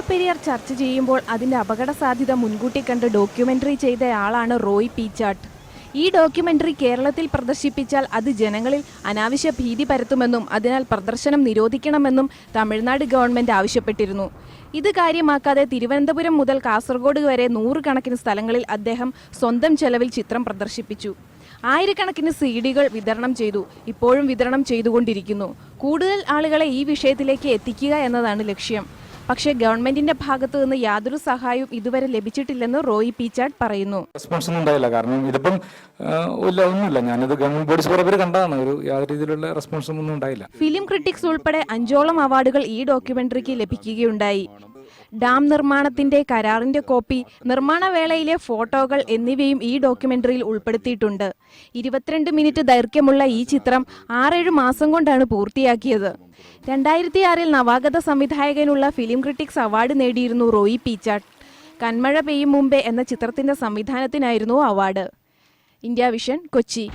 മുല്ലപ്പെരിയാർ ചർച്ച ചെയ്യുമ്പോൾ അതിന്റെ അപകട സാധ്യത മുൻകൂട്ടി കണ്ട് ഡോക്യുമെന്ററി ചെയ്തയാളാണ് റോയ് പീച്ചാട്ട്. ഈ ഡോക്യുമെന്ററി കേരളത്തിൽ പ്രദർശിപ്പിച്ചാൽ അത് ജനങ്ങളിൽ അനാവശ്യ ഭീതി പരത്തുമെന്നും അതിനാൽ പ്രദർശനം നിരോധിക്കണമെന്നും തമിഴ്നാട് ഗവൺമെന്റ് ആവശ്യപ്പെട്ടിരുന്നു. ഇത് കാര്യമാക്കാതെ തിരുവനന്തപുരം മുതൽ കാസർഗോഡ് വരെ 100 കണക്കിന് സ്ഥലങ്ങളിൽ അദ്ദേഹം സ്വന്തം ചെലവിൽ ചിത്രം പ്രദർശിപ്പിച്ചു. ആയിരക്കണക്കിന് CD-കൾ വിതരണം ചെയ്തു. ഇപ്പോഴും വിതരണം ചെയ്തുകൊണ്ടിരിക്കുന്നു. കൂടുതൽ ആളുകളെ ഈ വിഷയത്തിലേക്ക് എത്തിക്കുക എന്നതാണ് ലക്ഷ്യം. പക്ഷേ ഗവൺമെന്റിന്റെ ഭാഗത്തു നിന്ന് യാതൊരു സഹായവും ഇതുവരെ ലഭിച്ചിട്ടില്ലെന്ന് റോയ് പീച്ചാട്ട് പറയുന്നു. റെസ്പോൺസ് ഒന്നും ഉണ്ടായില്ല. കാരണം ഇതിപ്പം ഒന്നുമില്ല. ഞാനിത് ഗവൺമെന്റ് ബോഡീസ് കുറേ പേര് കണ്ടതാണ്. യാതൊരു രീതിയിലുള്ള റെസ്പോൺസ് ഒന്നും ഉണ്ടായില്ല. ഫിലിം ക്രിട്ടിക്സ് ഉൾപ്പെടെ 5ഓളം അവാർഡുകൾ ഈ ഡോക്യുമെന്ററിക്ക് ലഭിക്കുകയുണ്ടായി. ഡാം നിർമ്മാണത്തിന്റെ കരാറിന്റെ കോപ്പി, നിർമ്മാണ വേളയിലെ ഫോട്ടോകൾ എന്നിവയും ഈ ഡോക്യുമെന്ററിയിൽ ഉൾപ്പെടുത്തിയിട്ടുണ്ട്. 22 മിനിറ്റ് ദൈർഘ്യമുള്ള ഈ ചിത്രം 6-7 മാസം കൊണ്ടാണ് പൂർത്തിയാക്കിയത്. 2006-ൽ നവാഗത സംവിധായകനുള്ള ഫിലിം ക്രിട്ടിക്സ് അവാർഡ് നേടിയിരുന്നു റോയ് പീച്ചാട്ട്. കന്മഴ പെയ്യും മുമ്പേ എന്ന ചിത്രത്തിന്റെ സംവിധാനത്തിനായിരുന്നു അവാർഡ്. India vision, Kochi.